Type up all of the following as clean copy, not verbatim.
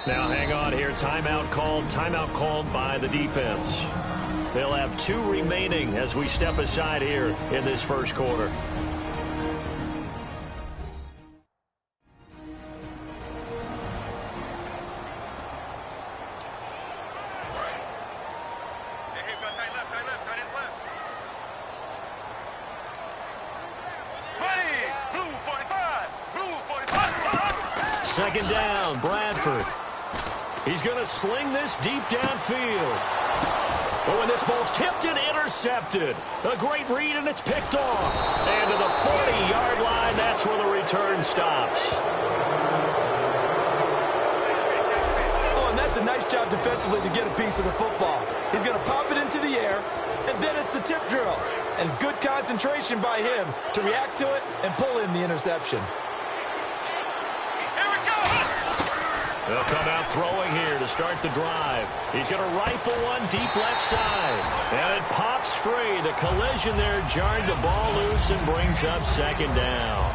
Now hang on here. Timeout called by the defense. They'll have 2 remaining as we step aside here in this first quarter. Second down, Bradford. He's going to sling this deep downfield. Oh, and this ball's tipped and intercepted. A great read, and it's picked off. And to the 40-yard line, that's where the return stops. Oh, and that's a nice job defensively to get a piece of the football. He's going to pop it into the air, and then it's the tip drill. And good concentration by him to react to it and pull in the interception. They'll come out throwing here to start the drive. He's going to rifle one deep left side. And it pops free. The collision there jarred the ball loose and brings up second down.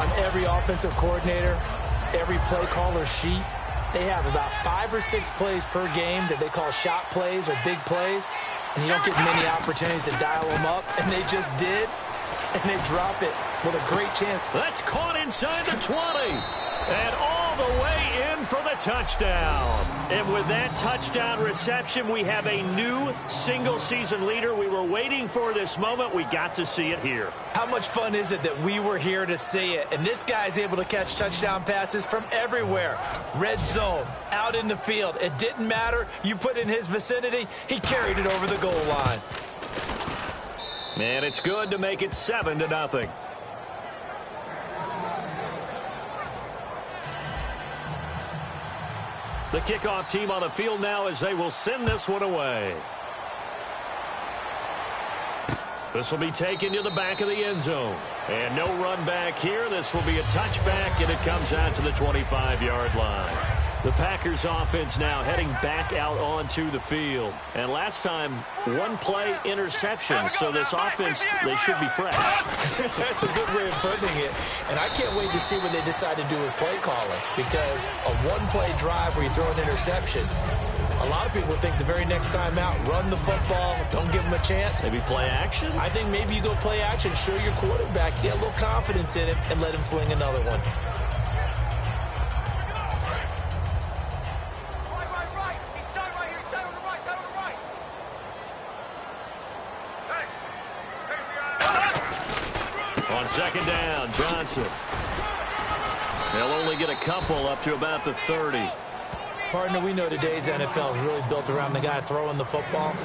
On every offensive coordinator, every play caller sheet, they have about 5 or 6 plays per game that they call shot plays or big plays. And you don't get many opportunities to dial them up. And they just did. And they drop it with a great chance. That's caught inside the 20. And all the way in for the touchdown. And with that touchdown reception, we have a new single-season leader. We were waiting for this moment. We got to see it here. How much fun is it that we were here to see it? And this guy's able to catch touchdown passes from everywhere. Red zone, out in the field. It didn't matter. You put in his vicinity, he carried it over the goal line. And it's good to make it 7-0. The kickoff team on the field now as they will send this one away. This will be taken to the back of the end zone. And no run back here. This will be a touchback, and it comes out to the 25-yard line. The Packers offense now heading back out onto the field. And last time, 1 play interception. So this offense, they should be fresh. That's a good way of putting it. And I can't wait to see what they decide to do with play calling. Because a 1-play drive where you throw an interception, a lot of people think the very next time out, run the football, don't give them a chance. Maybe play action? I think maybe you go play action, show your quarterback, get a little confidence in him, and let him fling another one. Second down, Johnson. They'll only get a couple up to about the 30. Partner, we know today's NFL is really built around the guy throwing the football.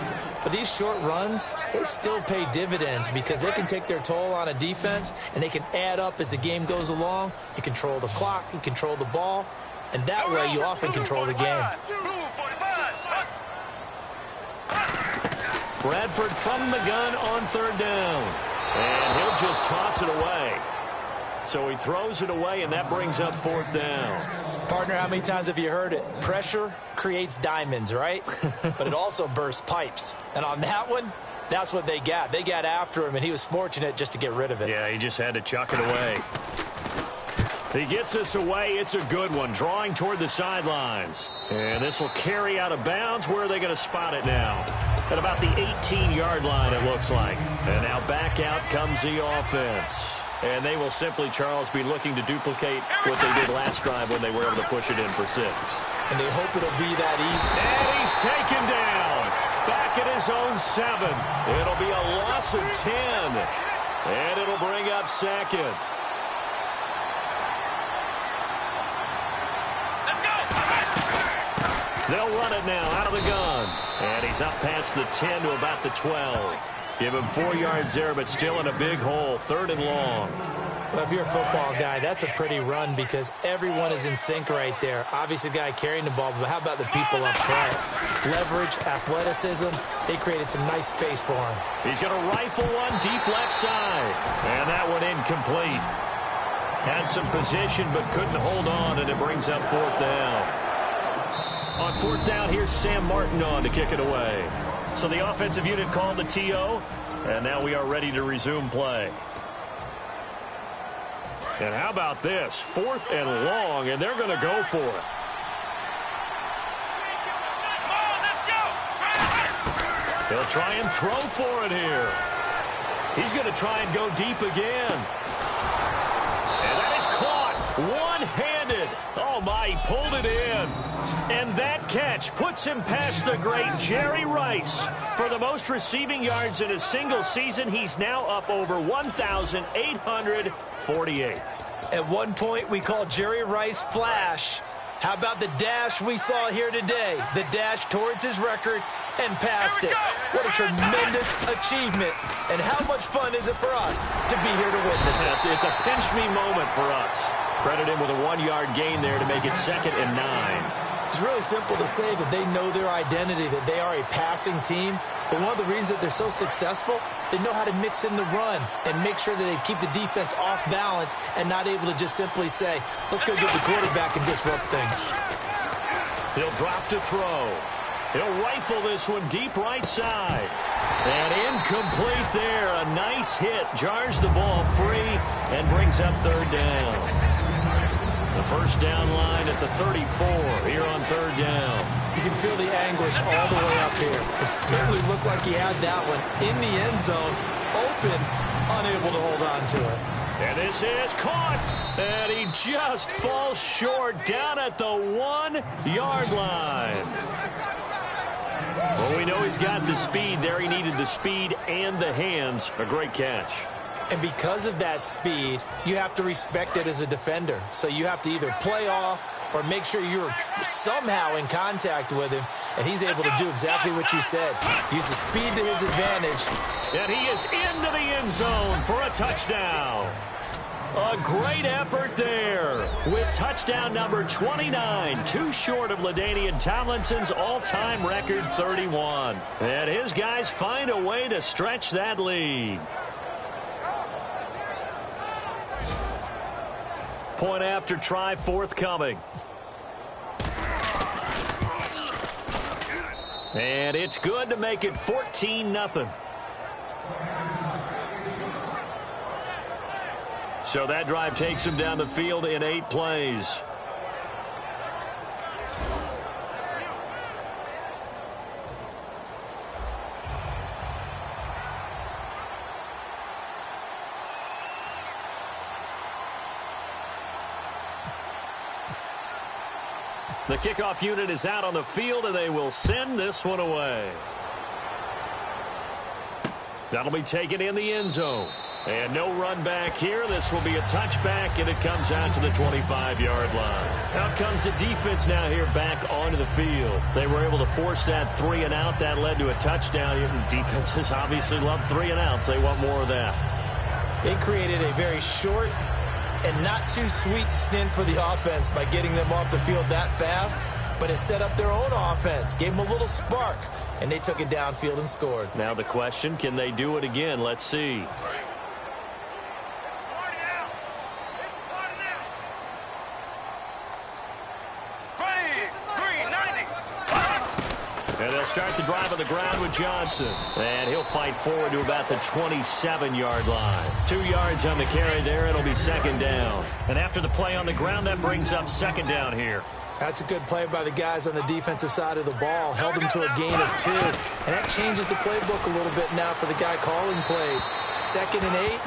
But these short runs, they still pay dividends because they can take their toll on a defense and they can add up as the game goes along. You control the clock, you control the ball, and that way you often control the game. Bradford from the gun on third down. And he'll just toss it away. So he throws it away, and that brings up fourth down. Partner, how many times have you heard it? Pressure creates diamonds, right? But it also bursts pipes. And on that one, that's what they got. They got after him, and he was fortunate just to get rid of it. Yeah, he just had to chuck it away. He gets this away. It's a good one, drawing toward the sidelines. And this will carry out of bounds. Where are they going to spot it now? At about the 18-yard line, it looks like. And now back out comes the offense. And they will simply, Charles, be looking to duplicate what they did last drive when they were able to push it in for 6. And they hope it'll be that easy. And he's taken down. Back at his own 7. It'll be a loss of 10. And it'll bring up second. They'll run it now out of the gun. And he's up past the 10 to about the 12. Give him 4 yards there, but still in a big hole. 3rd and long. Well, if you're a football guy, that's a pretty run because everyone is in sync right there. Obviously, the guy carrying the ball, but how about the people up front? Leverage, athleticism, they created some nice space for him. He's going to rifle one deep left side. And that one incomplete. Had some position, but couldn't hold on, and it brings up 4th down. On 4th down, here's Sam Martin on to kick it away. So the offensive unit called the TO, and now we are ready to resume play. And how about this? 4th and long, and they're going to go for it. He'll try and throw for it here. He's going to try and go deep again. And that is caught one-handed. Oh, my, he pulled it in. And that catch puts him past the great Jerry Rice. For the most receiving yards in a single season, he's now up over 1,848. At one point, we called Jerry Rice Flash. How about the dash we saw here today? The dash towards his record and past it. What a tremendous achievement. And how much fun is it for us to be here to witness it? It's a pinch-me moment for us. Credit him with a 1-yard gain there to make it 2nd and 9. It's really simple to say that they know their identity, that they are a passing team. But one of the reasons that they're so successful, they know how to mix in the run and make sure that they keep the defense off balance and not able to just simply say, let's go get the quarterback and disrupt things. He'll drop to throw. He'll rifle this one deep right side. And incomplete there. A nice hit. Jars the ball free and brings up 3rd down. The first down line at the 34 here on 3rd down. You can feel the anguish all the way up here. It certainly looked like he had that one in the end zone, open, unable to hold on to it. And this is caught. And he just falls short down at the 1-yard line. Well, we know he's got the speed there. He needed the speed and the hands. A great catch. And because of that speed, you have to respect it as a defender. So you have to either play off or make sure you're somehow in contact with him. And he's able to do exactly what you said. Use the speed to his advantage. And he is into the end zone for a touchdown. A great effort there with touchdown number 29, too short of LaDainian Tomlinson's all-time record 31. And his guys find a way to stretch that lead. Point after try forthcoming. And it's good to make it 14-0. So that drive takes him down the field in 8 plays. The kickoff unit is out on the field, and they will send this one away. That'll be taken in the end zone. And no run back here. This will be a touchback, and it comes out to the 25-yard line. Out comes the defense now here back onto the field. They were able to force that 3-and-out. That led to a touchdown. Defenses obviously love 3-and-outs. They want more of that. They created a very short and not too sweet stint for the offense by getting them off the field that fast, but it set up their own offense, gave them a little spark, and they took it downfield and scored. Now the question, can they do it again? Let's see. And they'll start the drive on the ground with Johnson. And he'll fight forward to about the 27-yard line. 2 yards on the carry there. It'll be 2nd down. And after the play on the ground, that brings up 2nd down here. That's a good play by the guys on the defensive side of the ball. Held them to a gain of 2. And that changes the playbook a little bit now for the guy calling plays. 2nd and 8.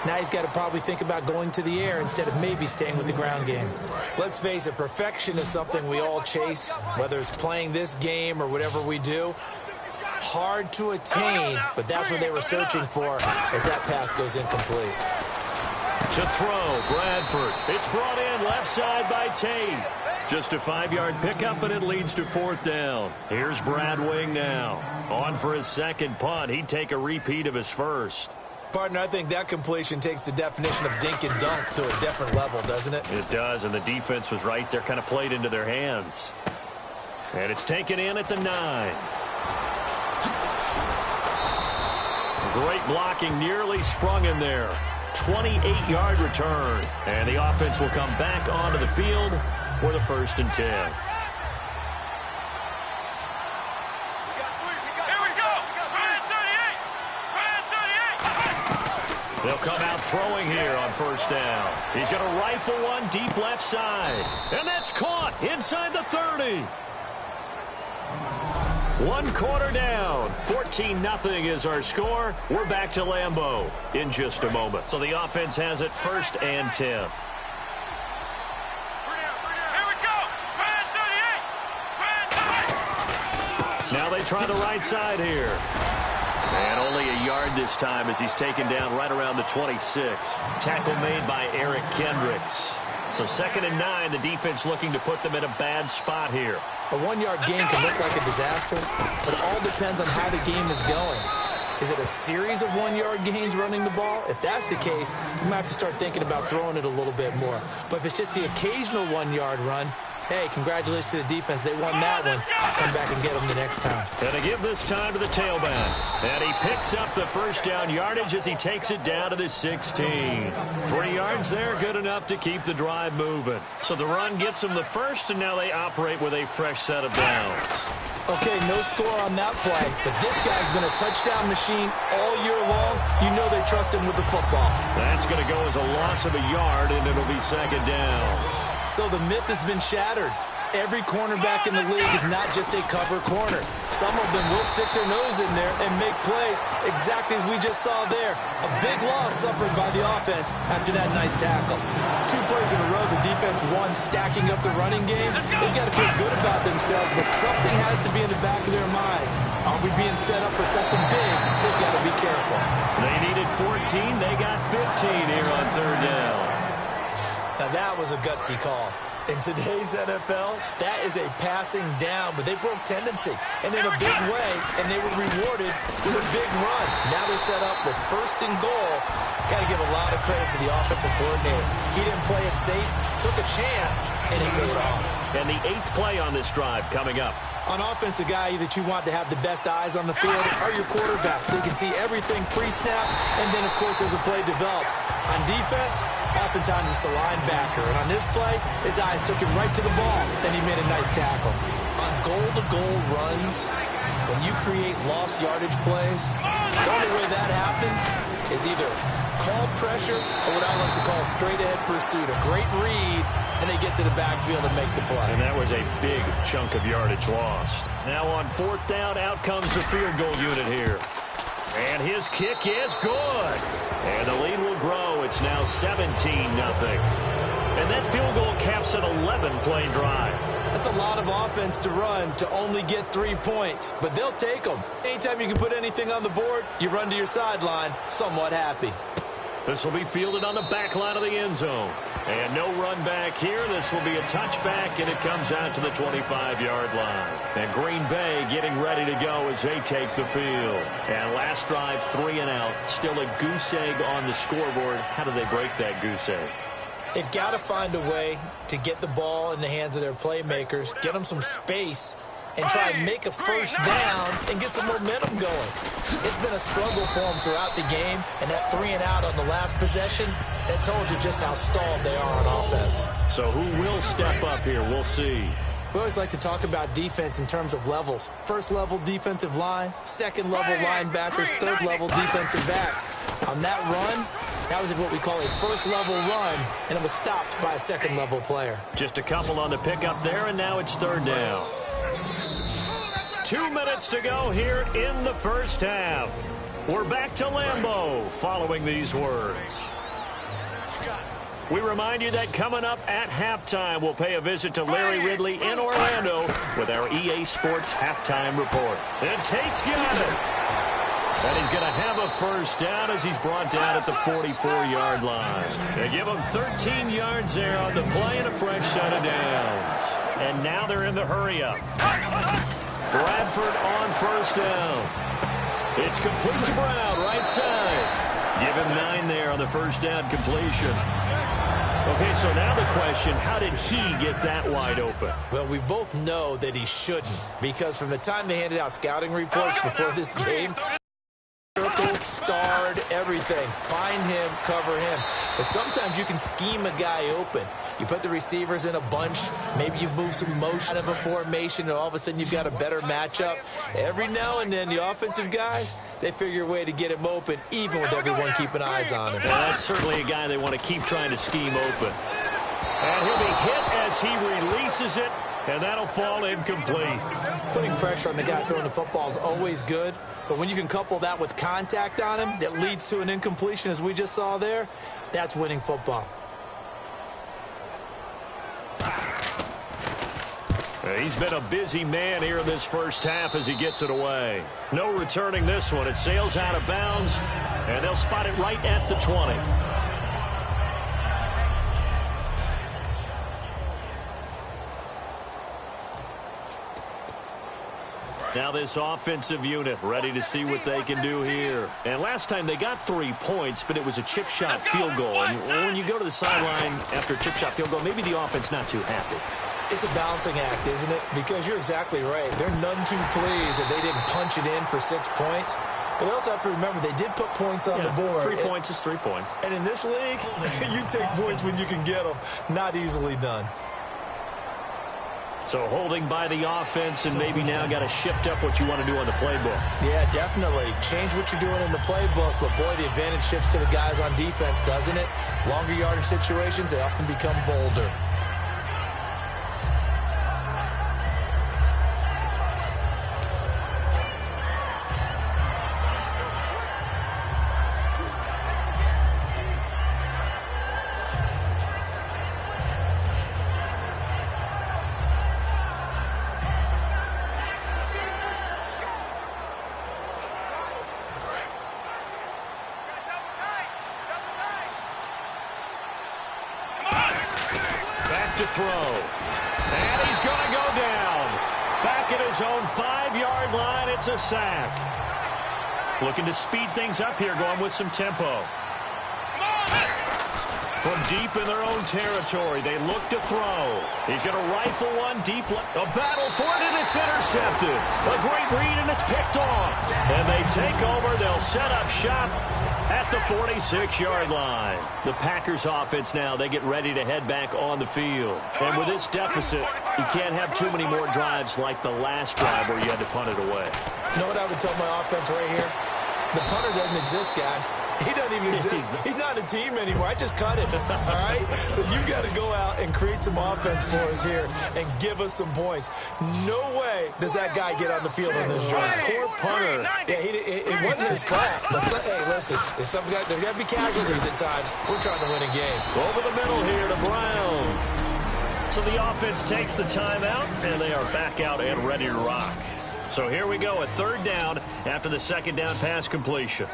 Now he's got to probably think about going to the air instead of maybe staying with the ground game. Let's face it, perfection is something we all chase, whether it's playing this game or whatever we do. Hard to attain, but that's what they were searching for as that pass goes incomplete. To throw, Bradford. It's brought in left side by Tate. Just a 5-yard pickup, and it leads to 4th down. Here's Brad Wing now. On for his 2nd punt. He'd take a repeat of his first. Partner, I think that completion takes the definition of dink and dunk to a different level, doesn't it? It does, and the defense was right there, kind of played into their hands. And it's taken in at the 9. Great blocking, nearly sprung him there. 28-yard return. And the offense will come back onto the field for the 1st and 10. They'll come out throwing here on 1st down. He's going to rifle one deep left side. And that's caught inside the 30. One quarter down. 14-0 is our score. We're back to Lambeau in just a moment. So the offense has it 1st and 10. Here we go. Now they try the right side here. And only a yard this time as he's taken down right around the 26. Tackle made by Eric Kendricks. So 2nd and 9, the defense looking to put them in a bad spot here. A 1-yard gain can look like a disaster, but it all depends on how the game is going. Is it a series of 1-yard gains running the ball? If that's the case, you might have to start thinking about throwing it a little bit more. But if it's just the occasional 1-yard run, hey, congratulations to the defense. They won that one. Come back and get them the next time. And to give this time to the tailback. And he picks up the 1st down yardage as he takes it down to the 16. 3 yards there, good enough to keep the drive moving. So the run gets them the 1st, and now they operate with a fresh set of downs. Okay, no score on that play, but this guy's been a touchdown machine all year long. You know they trust him with the football. That's going to go as a loss of a yard, and it'll be 2nd down. So the myth has been shattered. Every cornerback in the league is not just a cover corner. Some of them will stick their nose in there and make plays exactly as we just saw there. A big loss suffered by the offense after that nice tackle. 2 plays in a row, the defense won, stacking up the running game. They've got to feel good about themselves, but something has to be in the back of their minds. Are we being set up for something big? They've got to be careful. They needed 14. They got 15 here on 3rd down. Now that was a gutsy call. In today's NFL, that is a passing down, but they broke tendency, and in a big way, and they were rewarded with a big run. Now they're set up with 1st and goal. Got to give a lot of credit to the offensive coordinator. He didn't play it safe, took a chance, and it paid off. And the 8th play on this drive coming up. On offense, the guy that you want to have the best eyes on the field are your quarterbacks, so you can see everything pre-snap, and then, of course, as the play develops. On defense, oftentimes it's the linebacker. And on this play, his eyes took him right to the ball, and he made a nice tackle. On goal-to-goal runs, when you create lost yardage plays, the only way that happens is either call pressure or what I like to call straight-ahead pursuit. A great read, and they get to the backfield and make the play. And that was a big chunk of yardage lost. Now on 4th down, out comes the field goal unit here. And his kick is good. And the lead will grow. It's now 17-0. And that field goal caps an 11-play drive. That's a lot of offense to run to only get 3 points, but they'll take them. Anytime you can put anything on the board, you run to your sideline somewhat happy. This will be fielded on the back line of the end zone. And no run back here. This will be a touchback, and it comes out to the 25-yard line. And Green Bay getting ready to go as they take the field. And last drive, 3 and out. Still a goose egg on the scoreboard. How do they break that goose egg? They've got to find a way to get the ball in the hands of their playmakers, get them some space, and try and make a 1st down and get some momentum going. It's been a struggle for them throughout the game, and that 3 and out on the last possession, that told you just how stalled they are on offense. So who will step up here? We'll see. We always like to talk about defense in terms of levels. 1st level defensive line, 2nd level linebackers, 3rd level defensive backs. On that run, that was what we call a 1st level run, and it was stopped by a 2nd level player. Just a couple on the pickup there, and now it's 3rd down. 2 minutes to go here in the 1st half. We're back to Lambeau following these words. We remind you that coming up at halftime, we'll pay a visit to Larry Ridley in Orlando with our EA Sports Halftime Report. And Tate's got it. And he's going to have a 1st down as he's brought down at the 44-yard line. They give him 13 yards there on the play and a fresh set of downs. And now they're in the hurry-up. Bradford on 1st down. It's complete to Brown, right side. Give him 9 there on the 1st down completion. Okay, so now the question, how did he get that wide open? Well, we both know that he shouldn't, because from the time they handed out scouting reports before this game, circled, starred, everything. Find him, cover him. But sometimes you can scheme a guy open. You put the receivers in a bunch. Maybe you move some motion out of a formation, and all of a sudden you've got a better matchup. Every now and then, the offensive guys, they figure a way to get him open, even with everyone keeping eyes on him. Well, that's certainly a guy they want to keep trying to scheme open. And he'll be hit as he releases it. And that'll fall incomplete. Putting pressure on the guy throwing the football is always good, but when you can couple that with contact on him that leads to an incompletion, as we just saw there, that's winning football. He's been a busy man here in this first half as he gets it away. No returning this one. It sails out of bounds, and they'll spot it right at the 20. Now this offensive unit ready to see what they can do here. And last time they got 3 points, but it was a chip shot field goal. And when you go to the sideline after a chip shot field goal, maybe the offense not too happy. It's a balancing act, isn't it? Because you're exactly right. They're none too pleased that they didn't punch it in for 6 points. But they also have to remember they did put points on the board. 3 points is 3 points. And in this league, you take points when you can get them. Not easily done. So holding by the offense, and maybe now got to shift up what you want to do on the playbook. Yeah, definitely. Change what you're doing in the playbook, but boy, the advantage shifts to the guys on defense, doesn't it? Longer yardage situations, they often become bolder. To throw. And he's going to go down. Back at his own 5-yard line, it's a sack. Looking to speed things up here, going with some tempo. From deep in their own territory, they look to throw. He's going to rifle one deep. A battle for it, and it's intercepted. A great read, and it's picked off. And they take over. They'll set up shop at the 46-yard line. The Packers offense now, they get ready to head back on the field. And with this deficit, you can't have too many more drives like the last drive where you had to punt it away. You know what I would tell my offense right here? The punter doesn't exist, guys. He doesn't even exist. He's not a team anymore. I just cut him, all right? So you've got to go out and create some offense for us here and give us some points. No way does that guy get on the field on this drive. Poor punter. Yeah, it wasn't his fault. But hey, listen, there's got to be casualties at times. We're trying to win a game. Over the middle here to Brown. So the offense takes the timeout, and they are back out and ready to rock. So here we go, a 3rd down after the 2nd down pass completion.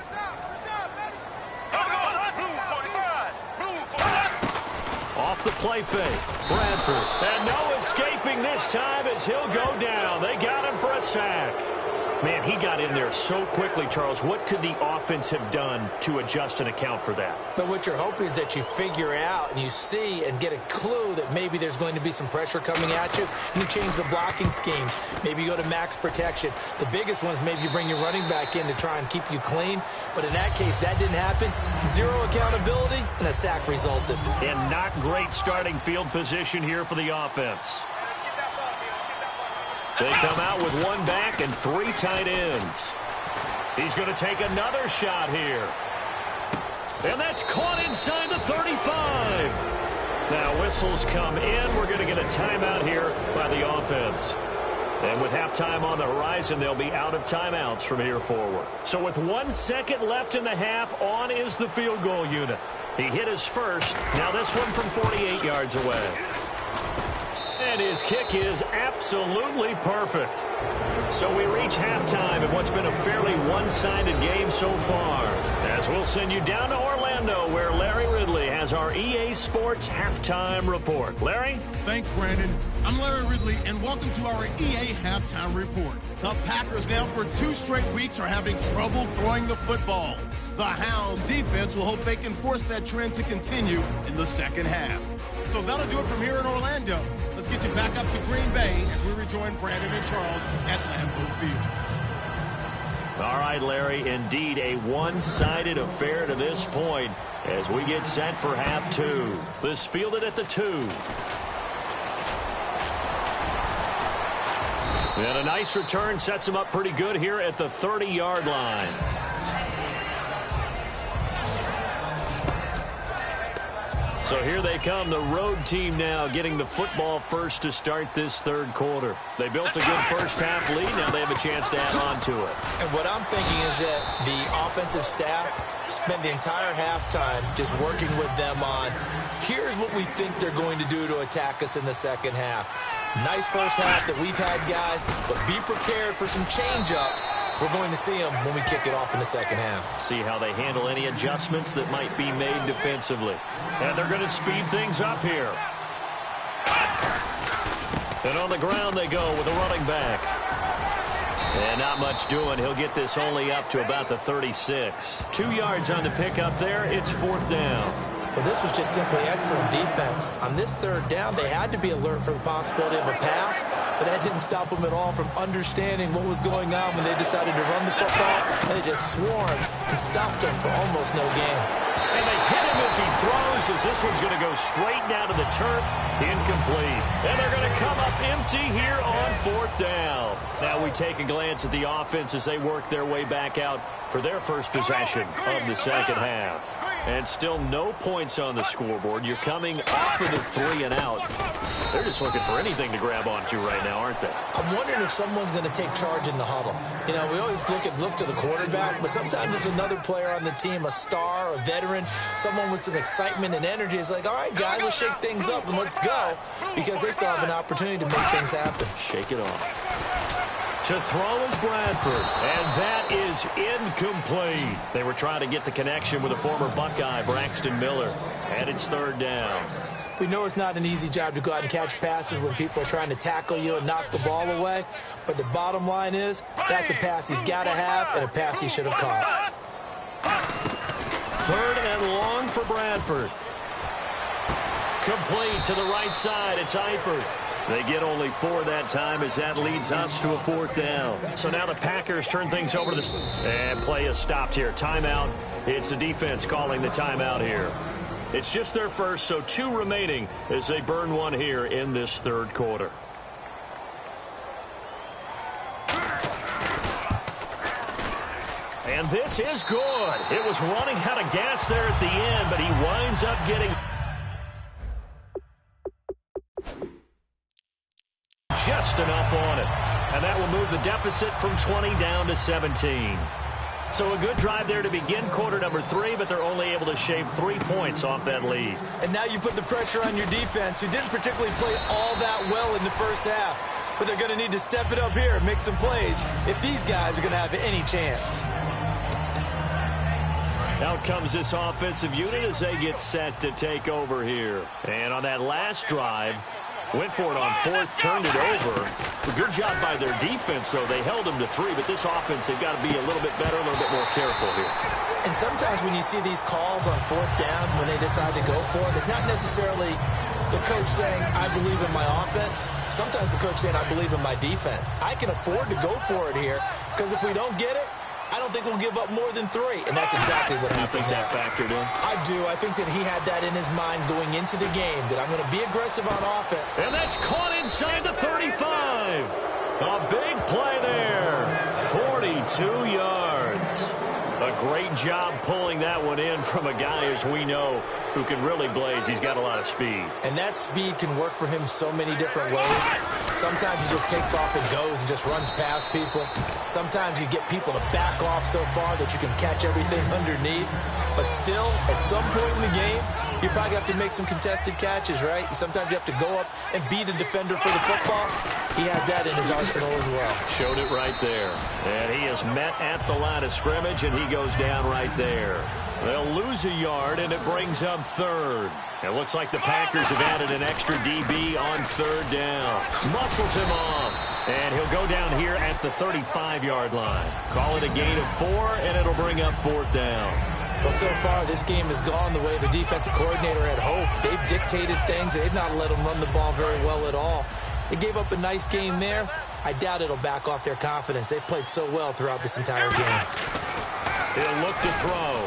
Off the play fake, Bradford. And no escaping this time as he'll go down. They got him for a sack. Man, he got in there so quickly, Charles. What could the offense have done to adjust and account for that? But what you're hoping is that you figure out and you see and get a clue that maybe there's going to be some pressure coming at you, and you change the blocking schemes. Maybe you go to max protection. The biggest one is maybe you bring your running back in to try and keep you clean. But in that case, that didn't happen. 0 accountability, and a sack resulted. And not great starting field position here for the offense. They come out with 1 back and 3 tight ends. He's going to take another shot here. And that's caught inside the 35. Now whistles come in. We're going to get a timeout here by the offense. And with halftime on the horizon, they'll be out of timeouts from here forward. So with 1 second left in the half, on is the field goal unit. He hit his first. Now this one from 48 yards away. And his kick is absolutely perfect. So we reach halftime in what's been a fairly one-sided game so far. As we'll send you down to Orlando, where Larry Ridley has our EA Sports Halftime Report. Larry? Thanks, Brandon. I'm Larry Ridley, and welcome to our EA Halftime Report. The Packers now for 2 straight weeks are having trouble throwing the football. The Hounds defense will hope they can force that trend to continue in the second half. So that'll do it from here in Orlando. Let's get you back up to Green Bay as we rejoin Brandon and Charles at Lambeau Field. All right, Larry, indeed a one-sided affair to this point as we get set for half 2. This fielded at the 2. And a nice return sets him up pretty good here at the 30-yard line. So here they come, the road team now getting the football first to start this third quarter. They built a good first-half lead. Now they have a chance to add on to it. And what I'm thinking is that the offensive staff spent the entire halftime just working with them on, here's what we think they're going to do to attack us in the second half. Nice first half that we've had, guys, but be prepared for some change-ups. We're going to see them when we kick it off in the second half. See how they handle any adjustments that might be made defensively. And they're going to speed things up here. And on the ground they go with a running back. And not much doing. He'll get this only up to about the 36. 2 yards on the pickup there. It's fourth down. Well, this was just simply excellent defense. On this third down, they had to be alert for the possibility of a pass, but that didn't stop them at all from understanding what was going on when they decided to run the football, and they just swarmed and stopped them for almost no gain. And they hit him as he throws, as this one's going to go straight down to the turf. Incomplete. And they're going to come up empty here on fourth down. Now we take a glance at the offense as they work their way back out for their first possession of the second half. And still no points on the scoreboard. You're coming off of the 3 and out. They're just looking for anything to grab onto right now, aren't they? I'm wondering if someone's going to take charge in the huddle. You know, we always look to the quarterback, but sometimes it's another player on the team, a star, a veteran, someone with some excitement and energy. It's like, all right, guys, let's shake things up and let's go, because they still have an opportunity to make things happen. Shake it off. To throw is Bradford, and that is incomplete. They were trying to get the connection with a former Buckeye, Braxton Miller, and it's third down. We know it's not an easy job to go out and catch passes when people are trying to tackle you and knock the ball away, but the bottom line is that's a pass he's got to have and a pass he should have caught. Third and long for Bradford. Complete to the right side. It's Eifert. They get only 4 that time as that leads us to a fourth down. So now the Packers turn things over to the... And play is stopped here. Timeout. It's the defense calling the timeout here. It's just their first, so 2 remaining as they burn one here in this third quarter. And this is good. It was running out of gas there at the end, but he winds up getting... just enough on it. And that will move the deficit from 20 down to 17. So a good drive there to begin quarter number 3, but they're only able to shave 3 points off that lead. And now you put the pressure on your defense, who didn't particularly play all that well in the first half. But they're going to need to step it up here and make some plays if these guys are going to have any chance. Out comes this offensive unit as they get set to take over here. And on that last drive, went for it on fourth, turned it over. A good job by their defense, though. They held them to 3, but this offense, they've got to be a little bit better, a little bit more careful here. And sometimes when you see these calls on fourth down, when they decide to go for it, it's not necessarily the coach saying, I believe in my offense. Sometimes the coach saying, I believe in my defense. I can afford to go for it here, because if we don't get it, I don't think we'll give up more than 3, and that's exactly what happened. You think that factored in? I do. I think that he had that in his mind going into the game, that I'm going to be aggressive on offense. And that's caught inside the 35. A big play there. 42 yards. A great job pulling that one in from a guy, as we know, who can really blaze. He's got a lot of speed. And that speed can work for him so many different ways. Sometimes he just takes off and goes and just runs past people. Sometimes you get people to back off so far that you can catch everything underneath. But still, at some point in the game, you probably have to make some contested catches, right? Sometimes you have to go up and beat a defender for the football. He has that in his arsenal as well. Showed it right there. And he is met at the line of scrimmage, and he goes down right there. They'll lose a yard, and it brings up third. It looks like the Packers have added an extra DB on third down. Muscles him off, and he'll go down here at the 35-yard line. Call it a gain of 4, and it'll bring up fourth down. Well, so far, this game has gone the way the defensive coordinator had hoped. They've dictated things. They've not let them run the ball very well at all. They gave up a nice game there. I doubt it'll back off their confidence. They've played so well throughout this entire game. He'll look to throw.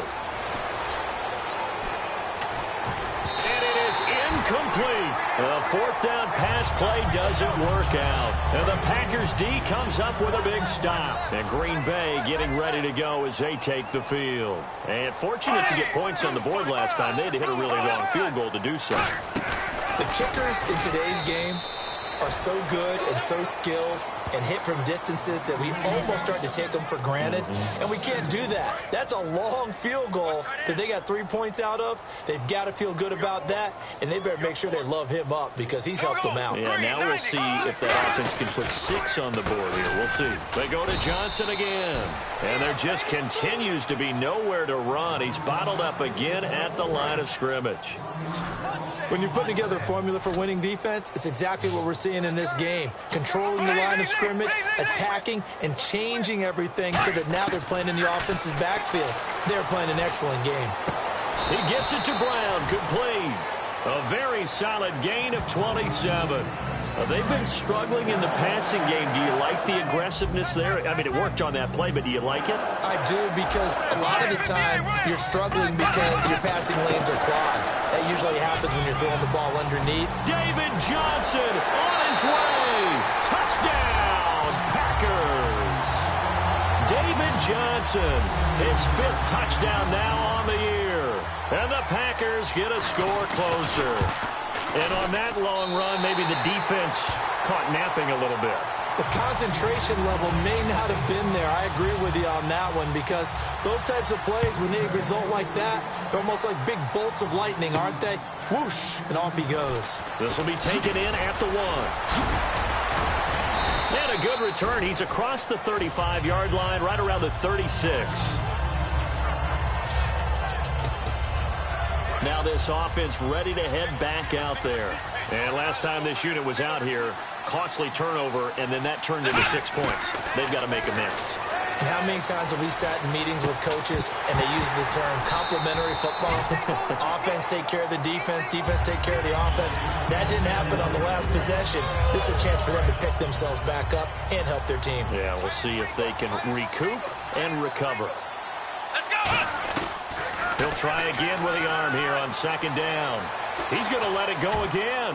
And it is incomplete. The fourth down pass play doesn't work out. And the Packers D comes up with a big stop. And Green Bay getting ready to go as they take the field. And fortunate to get points on the board last time. They had to hit a really long field goal to do so. The kickers in today's game are so good and so skilled and hit from distances that we almost start to take them for granted, and we can't do that. That's a long field goal that they got 3 points out of. They've got to feel good about that, and they better make sure they love him up because he's helped them out. Yeah, now we'll see if that offense can put 6 on the board here. We'll see. They go to Johnson again, and there just continues to be nowhere to run. He's bottled up again at the line of scrimmage. When you're putting together a formula for winning defense, it's exactly what we're seeing in this game. Controlling the line of scrimmage, attacking, and changing everything so that now they're playing in the offense's backfield. They're playing an excellent game. He gets it to Brown, complete. A very solid gain of 27. They've been struggling in the passing game. Do you like the aggressiveness there? I mean, it worked on that play, but do you like it? I do, because a lot of the time you're struggling because your passing lanes are clogged. That usually happens when you're throwing the ball underneath. David Johnson on his way. Touchdown, Packers. David Johnson, his 5th touchdown now on the year. And the Packers get a score closer. And on that long run, maybe the defense caught napping a little bit. The concentration level may not have been there. I agree with you on that one, because those types of plays, when they result like that, they're almost like big bolts of lightning, aren't they? Whoosh, and off he goes. This will be taken in at the 1. And a good return. He's across the 35-yard line, right around the 36. Now this offense ready to head back out there. And last time this unit was out here, costly turnover, and then that turned into 6 points. They've got to make amends. And how many times have we sat in meetings with coaches and they use the term complementary football? Offense take care of the defense, defense take care of the offense. That didn't happen on the last possession. This is a chance for them to pick themselves back up and help their team. Yeah, we'll see if they can recoup and recover. He'll try again with the arm here on 2nd down. He's going to let it go again.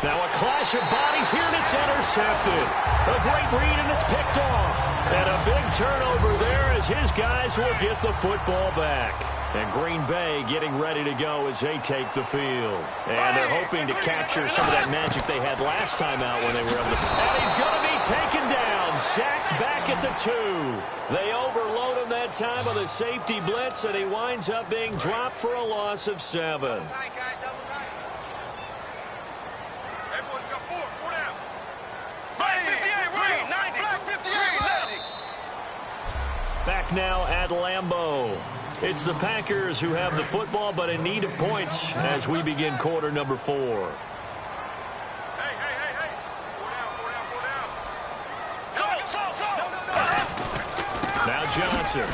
Now a clash of bodies here, and it's intercepted. A great read, and it's picked off. And a big turnover there as his guys will get the football back. And Green Bay getting ready to go as they take the field. And they're hoping to capture some of that magic they had last time out when they were able to. And he's going to be taken down, sacked back at the 2. They overload him that time with a safety blitz, and he winds up being dropped for a loss of 7. Back now at Lambeau. It's the Packers who have the football, but in need of points as we begin quarter number 4. Now Johnson.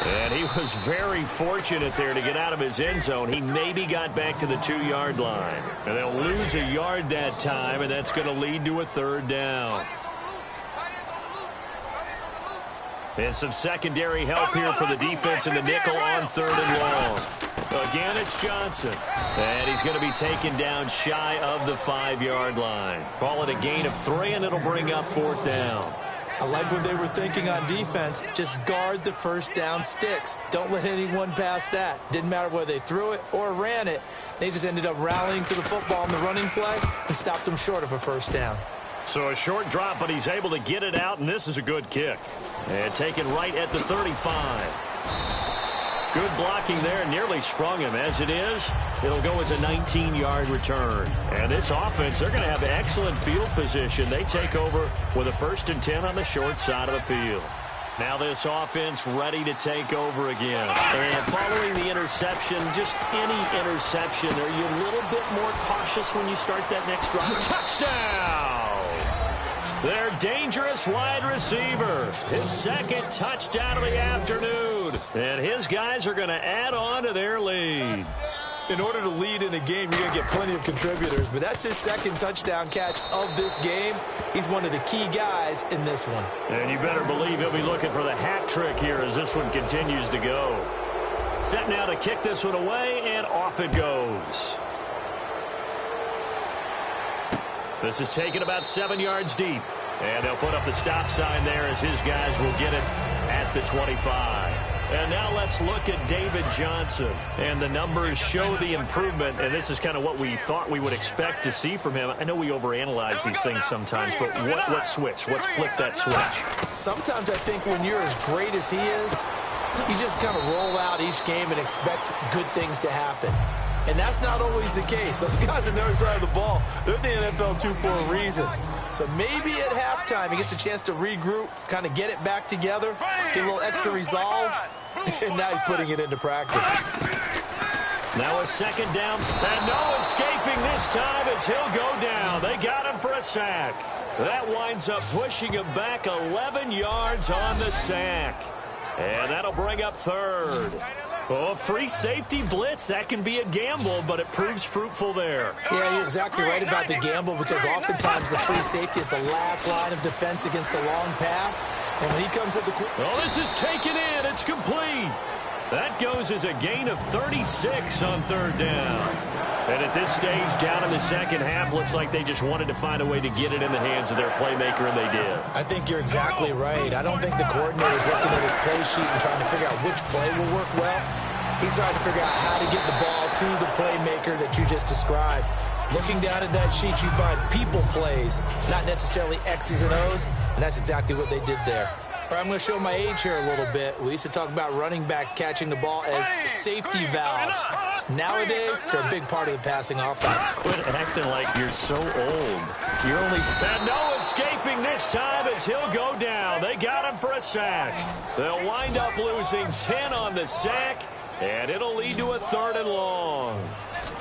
And he was very fortunate there to get out of his end zone. He maybe got back to the 2-yard line. And they'll lose a yard that time, and that's going to lead to a 3rd down. And some secondary help here for the defense in the nickel on 3rd and long. Again, it's Johnson. And he's going to be taken down shy of the 5-yard line. Call it a gain of 3, and it'll bring up 4th down. I like what they were thinking on defense. Just guard the first down sticks. Don't let anyone pass that. Didn't matter whether they threw it or ran it. They just ended up rallying to the football in the running play and stopped them short of a first down. So a short drop, but he's able to get it out, and this is a good kick. And taken right at the 35. Good blocking there, nearly sprung him. As it is, it'll go as a 19-yard return. And this offense, they're going to have excellent field position. They take over with a 1st and 10 on the short side of the field. Now this offense ready to take over again. And following the interception, just any interception, are you a little bit more cautious when you start that next drive? Touchdown! Their dangerous wide receiver. His 2nd touchdown of the afternoon. And his guys are going to add on to their lead. In order to lead in a game, you're going to get plenty of contributors, but that's his 2nd touchdown catch of this game. He's one of the key guys in this one. And you better believe he'll be looking for the hat trick here as this one continues to go. Set now to kick this one away, and off it goes. This is taken about 7 yards deep. And they'll put up the stop sign there as his guys will get it at the 25. And now let's look at David Johnson. And the numbers show the improvement, and this is kind of what we thought we would expect to see from him. I know we overanalyze these things sometimes, but what switch? What's flipped that switch? Sometimes I think when you're as great as he is, you just kind of roll out each game and expect good things to happen. And that's not always the case. Those guys on the other side of the ball, they're the NFL 2 for a reason. So maybe at halftime he gets a chance to regroup, kind of get it back together, get a little extra resolve, and now he's putting it into practice. Now a second down, and no escaping this time as he'll go down. They got him for a sack. That winds up pushing him back 11 yards on the sack. And that'll bring up third. Oh, free safety blitz, that can be a gamble, but it proves fruitful there. Yeah, you're exactly right about the gamble because oftentimes the free safety is the last line of defense against a long pass. And when he comes at the... Oh, this is taken in. It's complete. That goes as a gain of 36 on third down. And at this stage, down in the second half, looks like they just wanted to find a way to get it in the hands of their playmaker, and they did. I think you're exactly right. I don't think the coordinator is looking at his play sheet and trying to figure out which play will work well. He's trying to figure out how to get the ball to the playmaker that you just described. Looking down at that sheet, you find people plays, not necessarily X's and O's, and that's exactly what they did there. All right, I'm going to show my age here a little bit. We used to talk about running backs catching the ball as safety valves. Nowadays, they're a big part of the passing offense. Quit acting like you're so old. You're only... And no escaping this time as he'll go down. They got him for a sack. They'll wind up losing 10 on the sack, and it'll lead to a 3rd and long.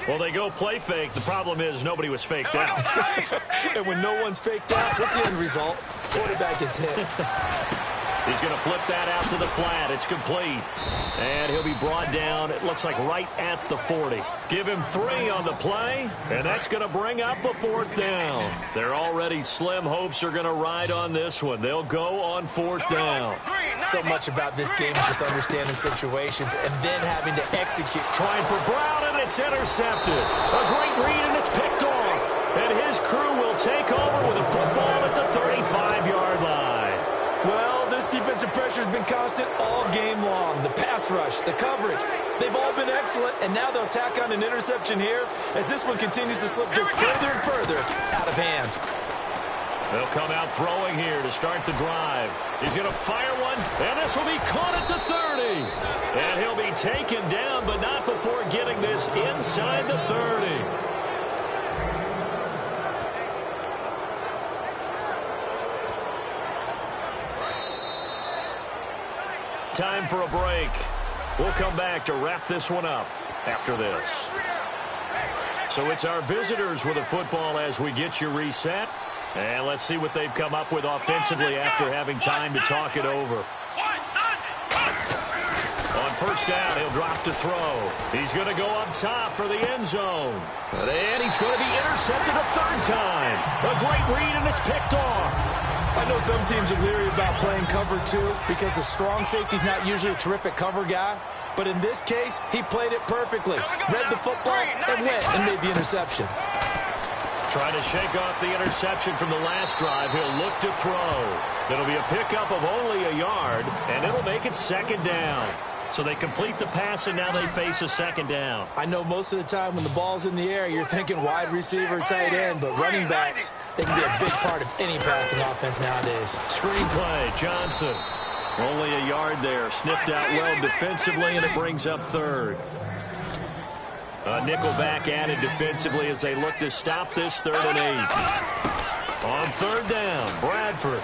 Well, they go play fake. The problem is nobody was faked out. And when no one's faked out, what's the end result? Quarterback gets hit. He's going to flip that out to the flat. It's complete. And he'll be brought down, it looks like, right at the 40. Give him 3 on the play, and that's going to bring up a 4th down. Their already slim hopes are going to ride on this one. They'll go on 4th down. So much about this game is just understanding situations and then having to execute. Trying for Brown, and it's intercepted. A great read, and it's picked off. And his crew will take over with a football at the 35-yard line. Well, this defensive pressure has been constant all game long. The pass rush, the coverage, they've all been excellent, and now they'll tack on an interception here as this one continues to slip just further and further out of hand. They'll come out throwing here to start the drive. He's going to fire one, and this will be caught at the 30. And he'll be taken down, but not before getting this inside the 30. Time for a break. We'll come back to wrap this one up after this. So it's our visitors with a football as we get you reset. And let's see what they've come up with offensively after having time to talk it over. On first down, he'll drop to throw. He's going to go up top for the end zone. And he's going to be intercepted a 3rd time. A great read, and it's picked off. I know some teams are leery about playing cover 2 because the strong safety's not usually a terrific cover guy. But in this case, he played it perfectly. Read the football and went and made the interception. Trying to shake off the interception from the last drive. He'll look to throw. It'll be a pickup of only a yard, and it'll make it 2nd down. So they complete the pass, and now they face a 2nd down. I know most of the time when the ball's in the air, you're thinking wide receiver, tight end, but running backs, they can be a big part of any passing offense nowadays. Screen play, Johnson. Only a yard there. Sniffed out well defensively, and it brings up 3rd. A nickel back added defensively as they look to stop this 3rd and 8. On 3rd down, Bradford.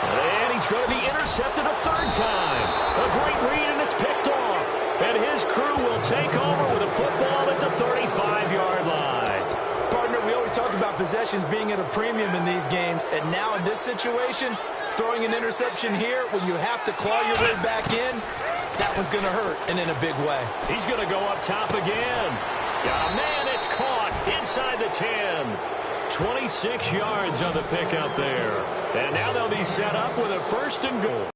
And he's going to be intercepted a 3rd time. A great read, and it's picked off. And his crew will take over with a football at the 35-yard line. Partner, we always talk about possessions being at a premium in these games. And now in this situation, throwing an interception here when you have to claw your way back in, that one's going to hurt, and in a big way. He's going to go up top again. Man, it's caught inside the 10. 26 yards on the pick out there. And now they'll be set up with a 1st and goal.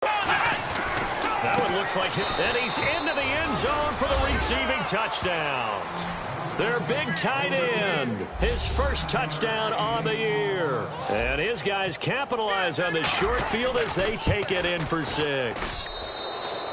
That one looks like it. And he's into the end zone for the receiving touchdown. their big tight end. His first touchdown on the year. And his guys capitalize on this short field as they take it in for 6.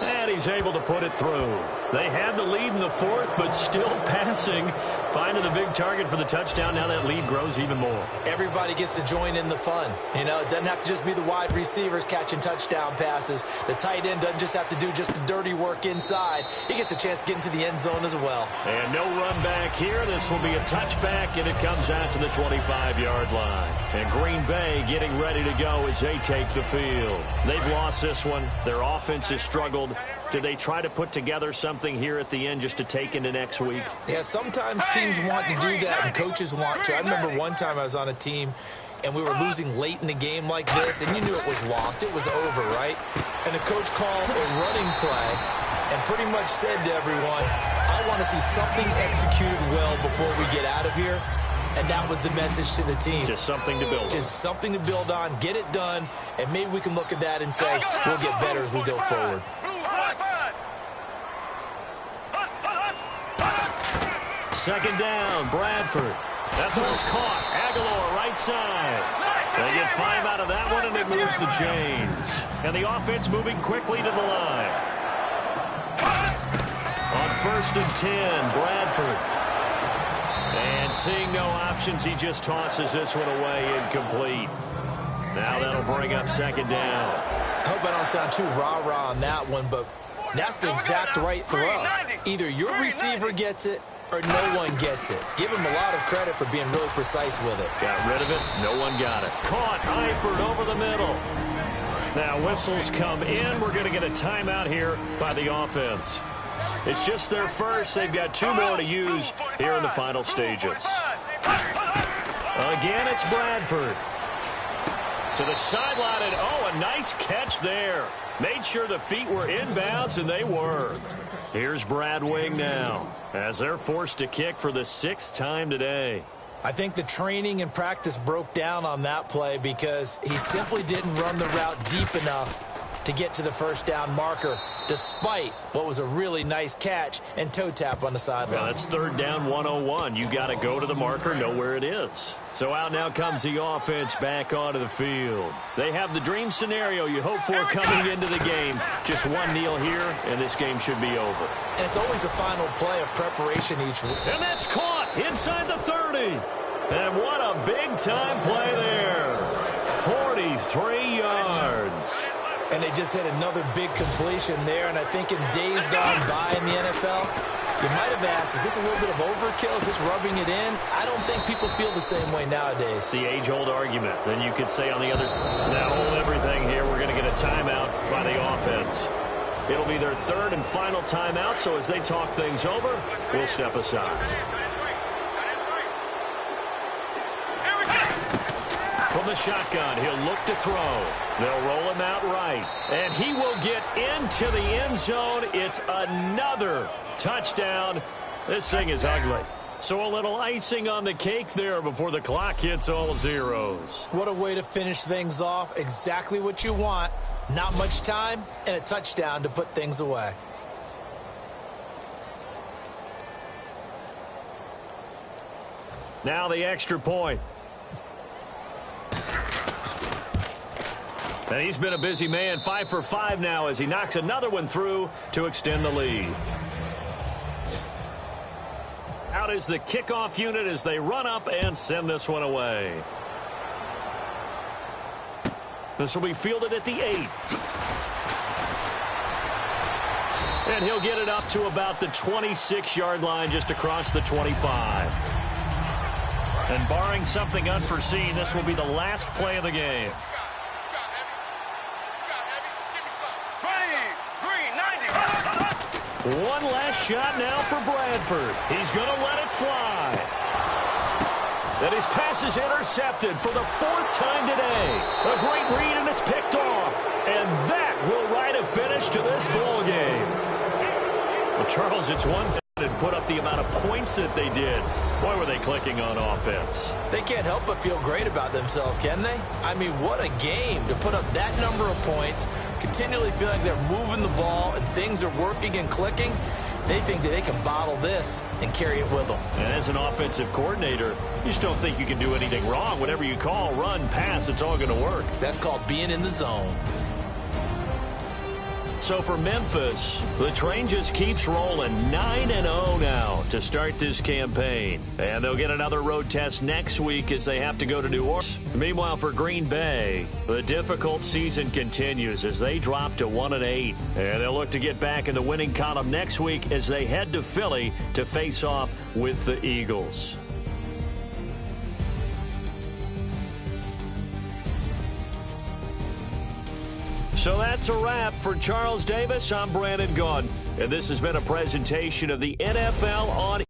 And he's able to put it through. They had the lead in the fourth, but still passing. Finding the big target for the touchdown. Now that lead grows even more. Everybody gets to join in the fun. You know, it doesn't have to just be the wide receivers catching touchdown passes. The tight end doesn't just have to do just the dirty work inside. He gets a chance to get into the end zone as well. And no run back here. This will be a touchback, and it comes out to the 25-yard line. And Green Bay getting ready to go as they take the field. They've lost this one. Their offense has struggled. Do they try to put together something here at the end just to take into next week? Yeah, sometimes teams want to do that and coaches want to. I remember one time I was on a team and we were losing late in the game like this, and you knew it was lost. It was over, right? And the coach called a running play and pretty much said to everyone, I want to see something executed well before we get out of here. And that was the message to the team. Just something to build on. Just something to build on, get it done, and maybe we can look at that and say we'll get better as we go forward. Second down, Bradford. That ball's caught. Aguilar, right side. They get 5 out of that one, and it moves the chains. And the offense moving quickly to the line. On 1st and 10, Bradford. And seeing no options, he just tosses this one away, incomplete. Now that'll bring up second down. I hope I don't sound too rah-rah on that one, but that's the exact right throw. Either your receiver gets it or no one gets it. Give him a lot of credit for being really precise with it. Got rid of it. No one got it. Caught. Eifert over the middle. Now whistles come in. We're going to get a timeout here by the offense. It's just their first. They've got 2 more to use here in the final stages. Again, it's Bradford. To the sideline, and oh, a nice catch there. Made sure the feet were inbounds, and they were. Here's Brad Wing now, as they're forced to kick for the 6th time today. I think the training and practice broke down on that play because he simply didn't run the route deep enough to get to the first down marker, despite what was a really nice catch and toe tap on the sideline. Well, that's 3rd down 101. You got to go to the marker, know where it is. So out now comes the offense back onto the field. They have the dream scenario you hope for coming into the game. Just one kneel here, and this game should be over. And it's always the final play of preparation each week. And that's caught inside the 30. And what a big-time play there. 43 yards. And they just hit another big completion there. And I think in days gone by in the NFL, you might have asked, is this a little bit of overkill? Is this rubbing it in? I don't think people feel the same way nowadays. It's the age-old argument. Then you could say on the others, now hold everything here. We're going to get a timeout by the offense. It'll be their 3rd and final timeout, so as they talk things over, we'll step aside. From the shotgun, he'll look to throw. They'll roll him out right. And he will get into the end zone. It's another touchdown. This thing is ugly. So a little icing on the cake there before the clock hits all zeros. What a way to finish things off. Exactly what you want. Not much time and a touchdown to put things away. Now the extra point. And he's been a busy man, 5 for 5 now as he knocks another one through to extend the lead. Out is the kickoff unit as they run up and send this one away. This will be fielded at the 8. And he'll get it up to about the 26-yard line just across the 25. And barring something unforeseen, this will be the last play of the game. One last shot now for Bradford. He's going to let it fly. And his pass is intercepted for the 4th time today. A great read, and it's picked off. And that will write a finish to this ball game. Well, Charles, it's one thing to put up the amount of points that they did. Boy, were they clicking on offense. They can't help but feel great about themselves, can they? I mean, what a game to put up that number of points, continually feeling like they're moving the ball and things are working and clicking. They think that they can bottle this and carry it with them. And as an offensive coordinator, you just don't think you can do anything wrong. Whatever you call, run, pass, it's all going to work. That's called being in the zone. So for Memphis, the train just keeps rolling 9-0 now to start this campaign. And they'll get another road test next week as they have to go to New Orleans. Meanwhile, for Green Bay, the difficult season continues as they drop to 1-8. And they'll look to get back in the winning column next week as they head to Philly to face off with the Eagles. So that's a wrap. For Charles Davis, I'm Brandon Gaudin, and this has been a presentation of the NFL on